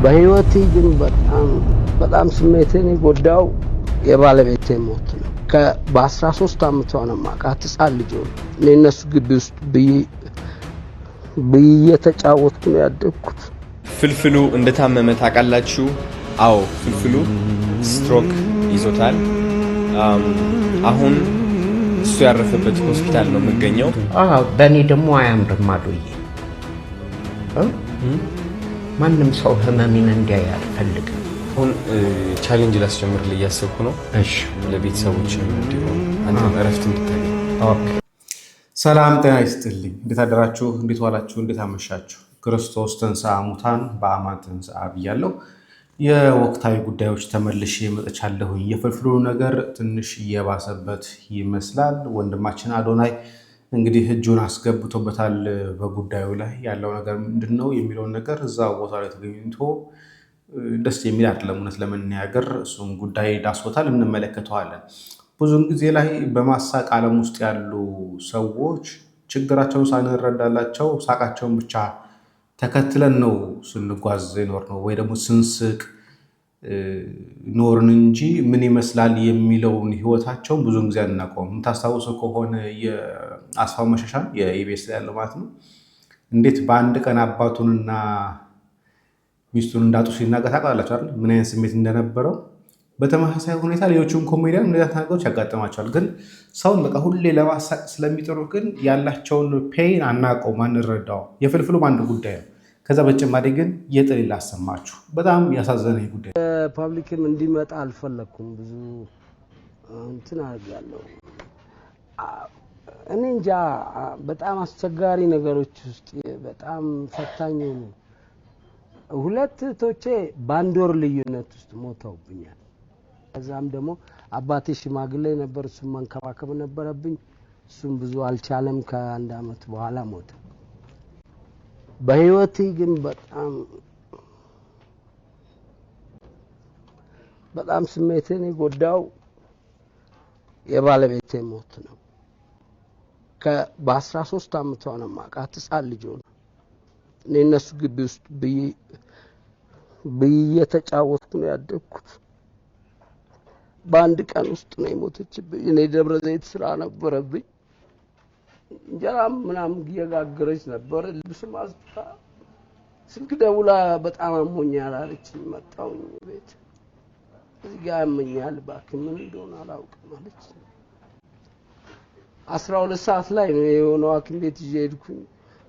በህይወቴ ግን በጣም ስሜቴን የጎዳው የባለቤቴ ሞት ነው። በ13 ዓመቷ ነው ማቃት ህፃን ልጅ ነው። እኔ እነሱ ግቢ ውስጥ እየተጫወትኩ ነው ያደግኩት። ፍልፍሉ እንደታመመ ታውቃላችሁ? አዎ፣ ፍልፍሉ ስትሮክ ይዞታል። አሁን እሱ ያረፈበት ሆስፒታል ነው የምገኘው። በእኔ ደግሞ አያምርም አሉኝ። ማንም ሰው ህመሜን እንዲያይ አልፈልግም። አሁን ቻሌንጅ ላስጀምርልህ እያሰብኩ ነው። እሺ፣ ለቤተሰቦችም እንዲሆን አንተም እረፍት እንድታገኝ። ኦኬ። ሰላም ጤና ይስጥልኝ። እንዴት አደራችሁ? እንዴት ዋላችሁ? እንዴት አመሻችሁ? ክርስቶስ ተንሥአ እሙታን በአማን ተንሥአ ብያለሁ። የወቅታዊ ጉዳዮች ተመልሼ መጥቻለሁ። የፍልፍሉ ነገር ትንሽ እየባሰበት ይመስላል። ወንድማችን አዶናይ እንግዲህ እጁን አስገብቶበታል። በጉዳዩ ላይ ያለው ነገር ምንድን ነው የሚለውን ነገር እዛ ቦታ ላይ ተገኝቶ ደስ የሚል አይደለም። እውነት ለመናገር እሱን ጉዳይ ዳስቦታል፣ እንመለከተዋለን። ብዙውን ጊዜ ላይ በማሳቅ ዓለም ውስጥ ያሉ ሰዎች ችግራቸውን ሳንረዳላቸው ሳቃቸውን ብቻ ተከትለን ነው ስንጓዝ ይኖር ነው፣ ወይ ደግሞ ስንስቅ ኖርን እንጂ ምን ይመስላል የሚለውን ህይወታቸውን ብዙውን ጊዜ አናውቀውም። የምታስታውሱ ከሆነ የአስፋው መሸሻን የኢቢኤስ ላይ ያለው ማለት ነው፣ እንዴት በአንድ ቀን አባቱንና ሚስቱን እንዳጡ ሲናገር ታውቃላችሁ አይደል? ምን አይነት ስሜት እንደነበረው። በተመሳሳይ ሁኔታ ሌሎቹም ኮሜዲያን እንደዛ ነገሮች ያጋጥማቸዋል። ግን ሰውን በቃ ሁሌ ለማሳቅ ስለሚጥሩ ግን ያላቸውን ፔን አናውቀውም፣ አንረዳው። የፍልፍሉም አንድ ጉዳይ ነው። ከዛ በተጨማሪ ግን የጥል ላሰማችሁ በጣም ያሳዘነኝ ጉዳይ። ፐብሊክም እንዲመጣ አልፈለኩም። ብዙ እንትን አድርጋለሁ። እኔ እንጃ በጣም አስቸጋሪ ነገሮች ውስጥ በጣም ፈታኝ ነው። ሁለት እህቶቼ በአንድ ወር ልዩነት ውስጥ ሞተውብኛል። ከዛም ደግሞ አባቴ ሽማግሌ ነበር፣ እሱም መንከባከብ ነበረብኝ። እሱም ብዙ አልቻለም። ከአንድ አመት በኋላ ሞተ። በህይወቴ ግን በጣም ስሜቴን የጎዳው የባለቤቴ ሞት ነው። በ13 ዓመቷ ነው ማቃት ህፃን ልጅ ነው። እኔ እነሱ ግቢ ውስጥ እየተጫወትኩ ነው ያደግኩት። በአንድ ቀን ውስጥ ነው የሞተችብኝ። እኔ ደብረ ዘይት ስራ ነበረብኝ። እንጀራ ምናምን እየጋገረች ነበር። ልብስ ማስጣ ስልክ ደውላ በጣም አሞኛል አለችኝ። መጣሁኝ ቤት። እዚህ ጋር ያመኛል እባክህ ምን እንደሆነ አላውቅም አለች። 12 ሰዓት ላይ ነው የሆነው ሐኪም ቤት ይዤ ሄድኩኝ።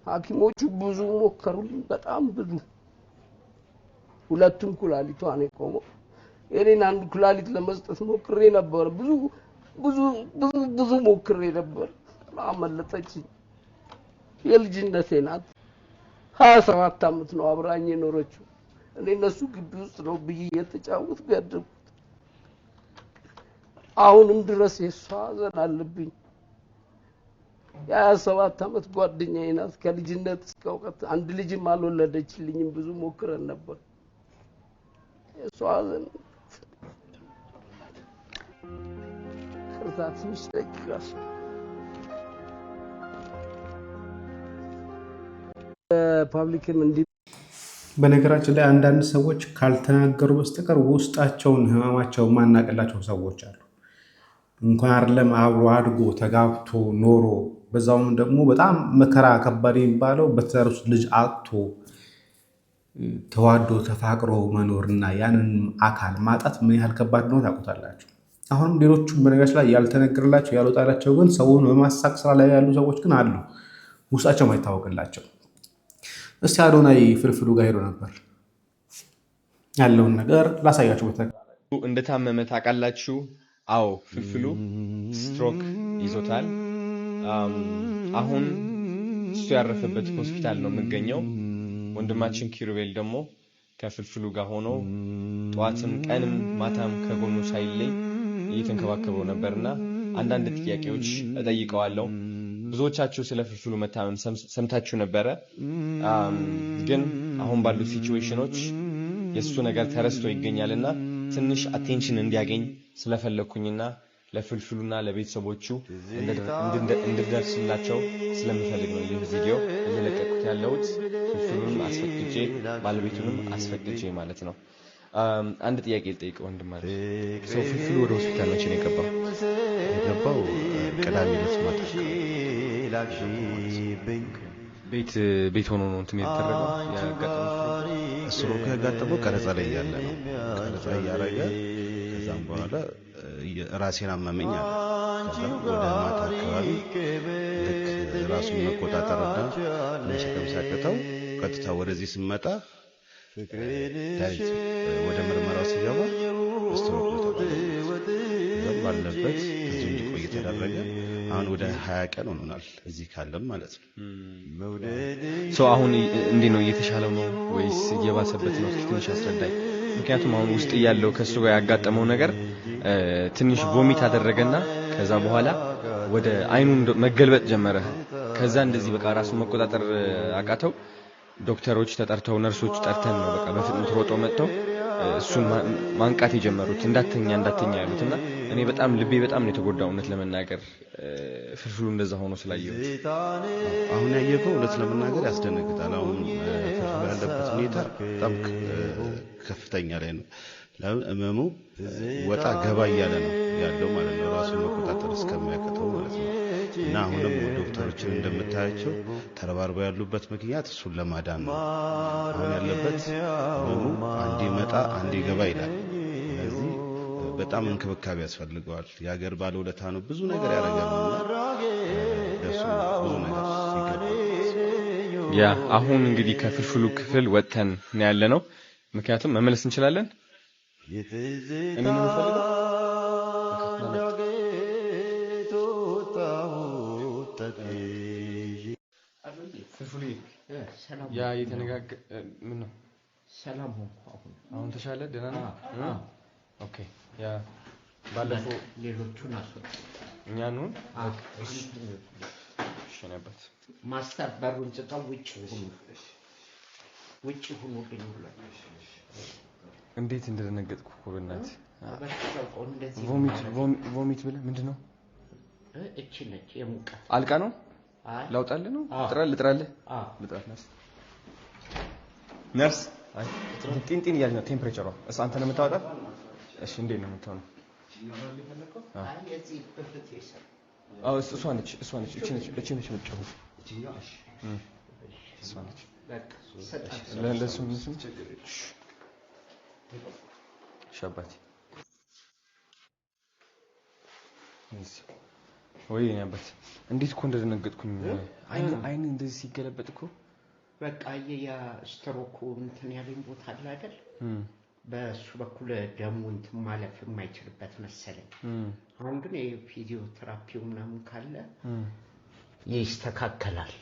ሐኪሞቹ ብዙ ሞከሩልኝ፣ በጣም ብዙ። ሁለቱም ኩላሊቷን የቆመው የኔን አንድ ኩላሊት ለመስጠት ሞክሬ ነበር። ብዙ ሞክሬ ነበር። አመለጠችኝ። የልጅነቴ ናት። 27 ዓመት ነው አብራኝ የኖረችው። እኔ እነሱ ግቢ ውስጥ ነው ብዬ የተጫወትኩ ያደግኩት። አሁንም ድረስ የሷ ሐዘን አለብኝ። የ27 ዓመት ጓደኛዬ ናት። ከልጅነት እስከ እውቀት አንድ ልጅም አልወለደችልኝም። ብዙ ሞክረን ነበር። የሷ ሐዘን ቅርታት ይስተካከላል። ፐብሊክም እንዲ በነገራችን ላይ አንዳንድ ሰዎች ካልተናገሩ በስተቀር ውስጣቸውን ህመማቸውን ማናቀላቸው ሰዎች አሉ። እንኳን አይደለም አብሮ አድጎ ተጋብቶ ኖሮ በዛውም ደግሞ በጣም መከራ ከባድ የሚባለው በትዳር ውስጥ ልጅ አጥቶ ተዋዶ ተፋቅሮ መኖርና ያንን አካል ማጣት ምን ያህል ከባድ ነው ታውቁታላችሁ። አሁንም ሌሎቹም በነገራችን ላይ ያልተነገረላቸው ያልወጣላቸው ግን ሰውን በማሳቅ ስራ ላይ ያሉ ሰዎች ግን አሉ፣ ውስጣቸው ማይታወቅላቸው። እስቲ አዶናይ ፍልፍሉ ጋር ሄዶ ነበር ያለውን ነገር ላሳያችሁ። እንደታመመ ታውቃላችሁ? አዎ፣ ፍልፍሉ ስትሮክ ይዞታል። አሁን እሱ ያረፈበት ሆስፒታል ነው የምገኘው። ወንድማችን ኪሩቤል ደግሞ ከፍልፍሉ ጋር ሆኖ ጠዋትም ቀንም ማታም ከጎኑ ሳይለይ እየተንከባከበው ነበርና አንዳንድ ጥያቄዎች እጠይቀዋለሁ። ብዙዎቻችሁ ስለ ፍልፍሉ መታመም ሰምታችሁ ነበረ። ግን አሁን ባሉ ሲቹዌሽኖች የሱ ነገር ተረስቶ ይገኛልና ትንሽ አቴንሽን እንዲያገኝ ስለፈለኩኝና ለፍልፍሉና ለቤተሰቦቹ እንድደርስላቸው ስለምፈልግ ነው ይህ ቪዲዮ እየለቀቁት ያለሁት ፍልፍሉንም አስፈቅጄ ባለቤቱንም አስፈቅጄ ማለት ነው። አንድ ጥያቄ ልጠይቅ ወንድም ማለት ሰው ፍልፍሉ ወደ ሆስፒታል መቼ ነው የገባው? ቅዳሜ ዕለት ማታ ቤት ሆኖ ነው እንትን የተደረገው ያጋጠመው። እሱ ነው ያጋጠመው ቀረጻ ላይ ያለ ነው ቀረጻ ያያረገ ከዛም በኋላ ራሴን አመመኝ አለ። ከዛም ወደ ማታ አካባቢ ልክ ራሱን መቆጣጠርና መሸከም ሲያቅተው ቀጥታ ወደዚህ ስመጣ ዳይሬክት ወደ ምርመራው ሲገባ ስትሮክ ተባለ። ባለበት እዚህ እንዲቆይ ተደረገ። አሁን ወደ 20 ቀን ሆኖናል እዚህ ካለም ማለት ነው። አሁን እንዴት ነው እየተሻለው ነው ወይስ እየባሰበት ነው? ትንሽ አስረዳኝ። ምክንያቱም አሁን ውስጥ ያለው ከሱ ጋር ያጋጠመው ነገር ትንሽ ቮሚት አደረገና ከዛ በኋላ ወደ አይኑ መገልበጥ ጀመረ። ከዛ እንደዚህ በቃ ራሱን መቆጣጠር አቃተው። ዶክተሮች ተጠርተው ነርሶች ጠርተን ነው በቃ በፍጥነት ሮጦ መጥተው እሱን ማንቃት የጀመሩት እንዳተኛ ያሉትና እኔ በጣም ልቤ በጣም ነው የተጎዳው እውነት ለመናገር ፍልፍሉ እንደዛ ሆኖ ስላየው። አሁን ያየከው እውነት ለመናገር ያስደነግጣል። አሁን ፍልፍሉ ያለበት ሁኔታ በጣም ከፍተኛ ላይ ነው። ለእመሙ ወጣ ገባ እያለ ነው ያለው ማለት ነው ራሱን መቆጣጠር እስከሚያቅተው ማለት ነው። እና አሁንም ዶክተሮችን እንደምታያቸው ተረባርበው ያሉበት ምክንያት እሱን ለማዳን ነው። አሁን ያለበት እመሙ አንዴ መጣ አንዴ ገባ ይላል። ስለዚህ በጣም እንክብካቤ ያስፈልገዋል። የሀገር ባለውለታ ነው። ብዙ ነገር ያደርጋልና ለሱ ብዙ ነገር ይገባል። ያ አሁን እንግዲህ ከፍልፍሉ ክፍል ወጥተን ነው ያለነው። ምክንያቱም መመለስ እንችላለን። እኔ ምን ፈልገው ፍልፍሉ ያ የተነጋገ ምን ነው ሰላም ሆንኩ። አሁን ተሻለ? ደህና ነው? ኦኬ። ያ ባለፈው ሌሎቹን አስወጣ እኛ ነው ሸነበት ማስተር በሩን ዘጋው። ውጭ ሁሉ እንዴት እንደደነገጥኩ እኮ በእናትህ። ቮሚት ብለህ ምንድነው? እቺ ነች የሙቀት አልቃ ነው ላውጣልህ ነው? ልጥራልህ? ነርስ አይ ጢንጢን እያለች ነው ቴምፕሬቸሯ። እሷ አንተ ነው የምታወጣት? እሺ እንዴት ነው የምታወጣው? እሷ ነች እቺ ነች የምትጨው እሷ ነች። ለለሱ ሻባቲ ወይ ያበት እንዴት እኮ እንደደነገጥኩኝ አይን እንደዚህ ሲገለበጥ እኮ በቃ ያ ስትሮኩ እንትን ያለኝ ቦታ አለ አይደል? በሱ በኩል ደሙ እንትን ማለፍ የማይችልበት መሰለኝ። አሁን ግን የፊዚዮቴራፒው ምናምን ካለ ይስተካከላል።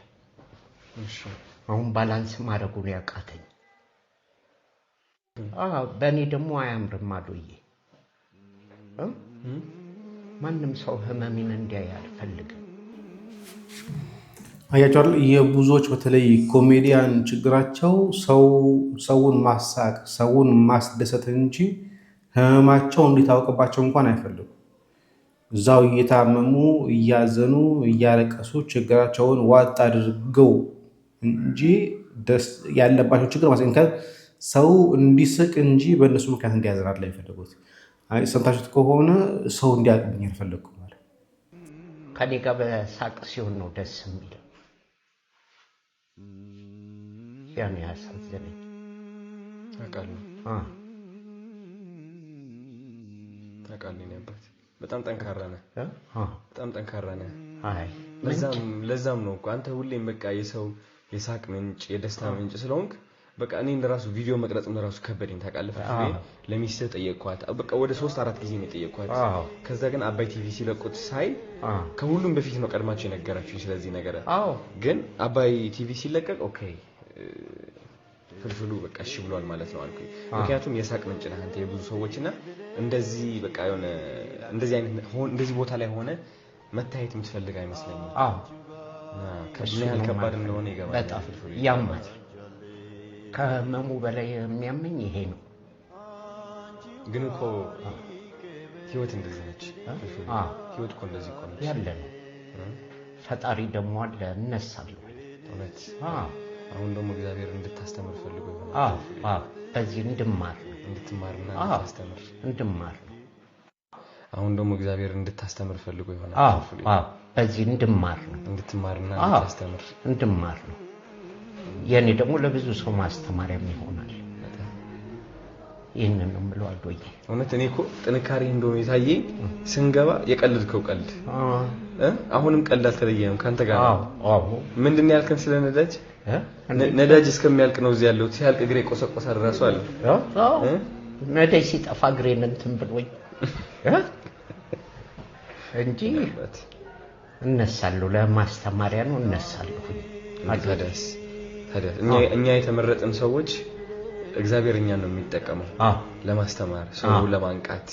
እሺ አሁን ባላንስ ማድረጉ ነው ያቃተኝ። በእኔ ደግሞ አያምርም አሉዬ። ማንም ሰው ህመሜን እንዲያይ አልፈልግም። አያቸዋል። የብዙዎች በተለይ ኮሜዲያን ችግራቸው ሰውን ማሳቅ ሰውን ማስደሰት እንጂ ህመማቸው እንዲታወቅባቸው እንኳን አይፈልጉም። እዛው እየታመሙ እያዘኑ እያለቀሱ ችግራቸውን ዋጥ አድርገው እንጂ ያለባቸው ችግር ማስንከል ሰው እንዲስቅ እንጂ በእነሱ ምክንያት እንዲያዝናል አይፈልጉት። ሰምታችሁት ከሆነ ሰው እንዲያቅብኝ አልፈለኩም ማለት ከኔ ጋር በሳቅ ሲሆን ነው ደስ የሚለው። ያን ያሳዝነኝ ታውቃለህ። ታውቃለህ ነበር። በጣም ጠንካራ ነህ። በጣም ጠንካራ ነህ። አይ ለዛም ነው እኮ አንተ ሁሌም በቃ የሰው የሳቅ ምንጭ የደስታ ምንጭ ስለሆንክ በቃ እኔ እንደራሱ ቪዲዮ መቅረጽ እንደራሱ ከበደኝ ታውቃለህ። ለሚስት ጠየቅኳት። በቃ ወደ 3-4 ጊዜ ነው ጠየቅኳት። ከዛ ግን አባይ ቲቪ ሲለቁት ሳይ ከሁሉም በፊት ነው ቀድማቸው የነገራችሁኝ ስለዚህ ነገር። ግን አባይ ቲቪ ሲለቀቅ ኦኬ ፍልፍሉ በቃ እሺ ብሏል ማለት ነው አልኩኝ። ምክንያቱም የሳቅ ምንጭ ነህ አንተ የብዙ ሰዎችና እንደዚህ በቃ የሆነ እንደዚህ ቦታ ላይ ሆነ መታየት የምትፈልግ አይመስለኝም። ከምን ከባድ እንደሆነ ይገባል። በጣም ያማል። ከህመሙ በላይ የሚያመኝ ይሄ ነው። ግን እኮ ህይወት እንደዚህ ነች። ህይወት እኮ እንደዚህ እኮ ነች ያለ ነው። ፈጣሪ ደግሞ አለ እነሳለሁ። እውነት አሁን ደግሞ እግዚአብሔር እንድታስተምር ፈልጎ ይሆናል። በዚህ እንድማር እንድትማርና እንድታስተምር እንድማር አሁን ደግሞ እግዚአብሔር እንድታስተምር ፈልጎ ይሆናል። በዚህ እንድማር እንድትማርና እንድታስተምር እንድማር ነው። የኔ ደግሞ ለብዙ ሰው ማስተማሪያ ይሆናል። ይሄንን ነው የምለው አዶዬ። እውነት እኔ እኮ ጥንካሬ እንደሆነ የታየኝ ስንገባ የቀለድከው ቀልድ አሁንም ቀልድ አልተለየም ካንተ ጋር ነው። ምንድን ያልከን ስለ ነዳጅ ነዳጅ እስከሚያልቅ ነው እዚህ ያለው ሲያልቅ እግሬ ቆሰቆሳል ራሱ አለ። ነዳጅ ሲጠፋ እግሬን እንትን ብሎኝ እንጂ እነሳለሁ። ለማስተማሪያ ነው እነሳለሁ። ታዲያስ እኛ የተመረጥን ሰዎች እግዚአብሔር እኛን ነው የሚጠቀመው ለማስተማር ሰው ለማንቃት።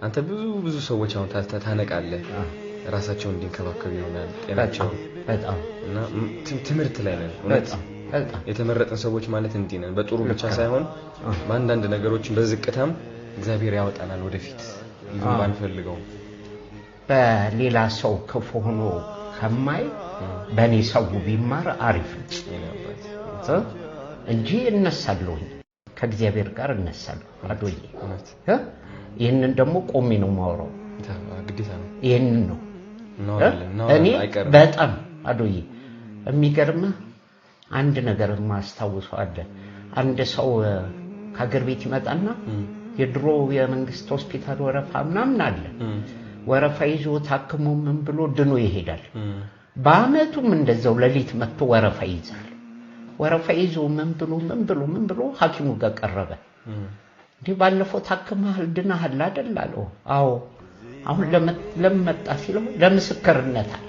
አንተ ብዙ ሰዎች አሁን ታነቃለህ ራሳቸውን እንዲንከባከቡ ይሆናል ጤናቸው በጣም እና ትምህርት ላይ ነን። እውነት የተመረጥን ሰዎች ማለት እንዲህ ነን። በጥሩ ብቻ ሳይሆን በአንዳንድ ነገሮች በዝቅታም እግዚአብሔር ያወጣናል ወደፊት ይሁን ባንፈልገው። በሌላ ሰው ክፉ ሆኖ ከማይ በእኔ ሰው ቢማር አሪፍ ነው እንጂ እነሳለሁ። ከእግዚአብሔር ጋር እነሳለሁ አዶዬ። ይህንን ደግሞ ቆሜ ነው የማወራው። ግዴታ ነው። ይህንን ነው እኔ በጣም አዶዬ የሚገርምህ አንድ ነገር ማስታወሰው አለ። አንድ ሰው ከሀገር ቤት ይመጣና የድሮ የመንግስት ሆስፒታል ወረፋ ምናምን አለ። ወረፋ ይዞ ታክሞ ምን ብሎ ድኖ ይሄዳል። በአመቱም እንደዛው ሌሊት መጥቶ ወረፋ ይይዛል። ወረፋ ይዞ ምን ብሎ ሐኪሙ ጋር ቀረበ። እንዴ ባለፈው ታክመሃል ድናሃል አይደል አለው። አዎ አሁን ለመጣ ሲለው ለምስክርነት አለ።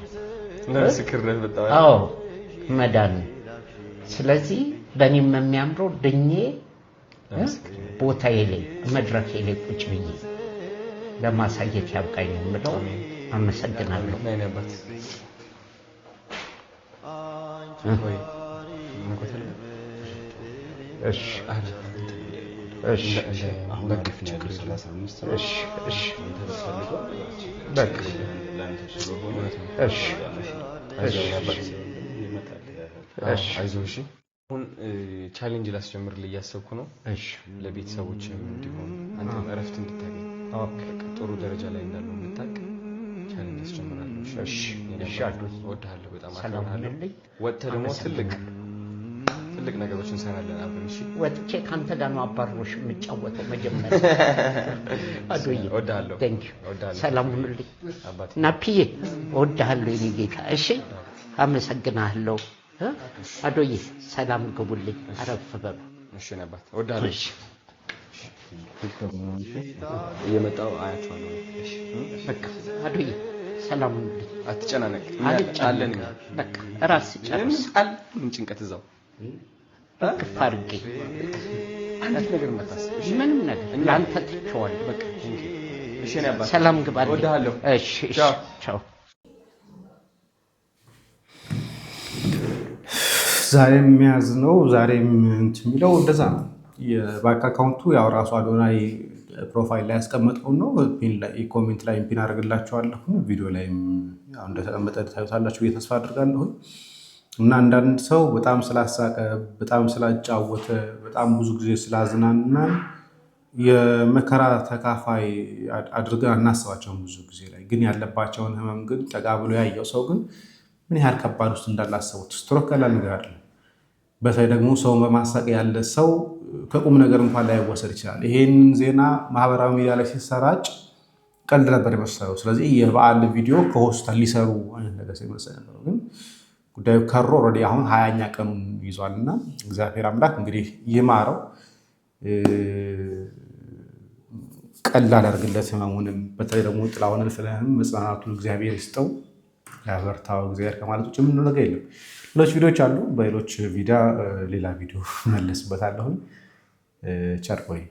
ለምስክርነት መጣ። አዎ መዳን። ስለዚህ በእኔም የሚያምረው ድኜ ቦታዬ ላይ መድረኬ ላይ ቁጭ ብዬ ለማሳየት ያብቃኝ ነው የምለው። አመሰግናለሁ። አሁን ቻሌንጅ ላስጀምርልህ እያሰብኩ ነው። ለቤተሰቦችም እንዲሆን አንተ እረፍት እንድታገኝ ጥሩ ደረጃ ላይ እንዳለው እንድታውቅ ቻሌንጅ አስጀምራለሁ። እወድሃለሁ በጣም አከብርሃለሁ። ወጥተህ ደግሞ ትልቅ ነገሮችን እንሰራለን አብረን። እሺ ወጥቼ ካንተ ጋር ነው አባሮሽ የምጫወተው መጀመሪያ። አዶዬ እወድሃለሁ። ሰላም ሁኑልኝ ናፒዬ። እወድሃለሁ የኔ ጌታ። እሺ አመሰግናለሁ። አዶዬ ሰላም ግቡልኝ። አረፍ በሉ። እሺ ነባት እወድሃለሁ። እሺ እየመጣሁ አያቸዋለሁ። እሺ በቃ አዶዬ ሰላም ሁኑልኝ። አትጨናነቅ አለን። በቃ ራስ ጨርስ። ምን ጭንቀት እዛው አድርጌ አንድ ነገር መታሰብ ምንም ነገር ለአንተ ትቼዋለሁ። በቃ እሺ ነባት ሰላም ግባልኝ። እወድሃለሁ። እሺ ቻው። ዛሬም የሚያዝነው ዛሬም እንትን የሚለው እንደዛ ነው። የባንክ አካውንቱ ያው ራሱ አዶናይ ፕሮፋይል ላይ ያስቀመጠው ነው። ኮሜንት ላይ ፒን አደርግላችኋለሁ። ቪዲዮ ላይም እንደተቀመጠ ታዩታላችሁ ብዬ ተስፋ አድርጋለሁ። እና አንዳንድ ሰው በጣም ስላሳቀ በጣም ስላጫወተ በጣም ብዙ ጊዜ ስላዝናና የመከራ ተካፋይ አድርገን አናስባቸውም። ብዙ ጊዜ ላይ ግን ያለባቸውን ህመም ግን ጠጋ ብሎ ያየው ሰው ግን ምን ያህል ከባድ ውስጥ እንዳላሰቡት። ስትሮክ ቀላል ነገር አይደለም። በተለይ ደግሞ ሰው በማሳቅ ያለ ሰው ከቁም ነገር እንኳን ላይወሰድ ይችላል። ይሄንን ዜና ማህበራዊ ሚዲያ ላይ ሲሰራጭ ቀልድ ነበር የመሰለው። ስለዚህ የበዓል ቪዲዮ ከሆስፒታል ሊሰሩ አይነት ነገር ሲመሰል ነበር። ግን ጉዳዩ ከሮ ኦልሬዲ አሁን 20ኛ ቀኑን ይዟልና እግዚአብሔር አምላክ እንግዲህ ይማረው፣ ቀላል ያደርግለት ህመሙንም። በተለይ ደግሞ ጥላውን እልፍልህም መጽናናቱን እግዚአብሔር ይስጠው፣ ያበርታው እግዚአብሔር ከማለት ውጭ ምን ነገር የለም። ሌሎች ቪዲዮዎች አሉ። በሌሎች ሌላ ቪዲዮ መለስበታለሁ። ቸር ቆይ።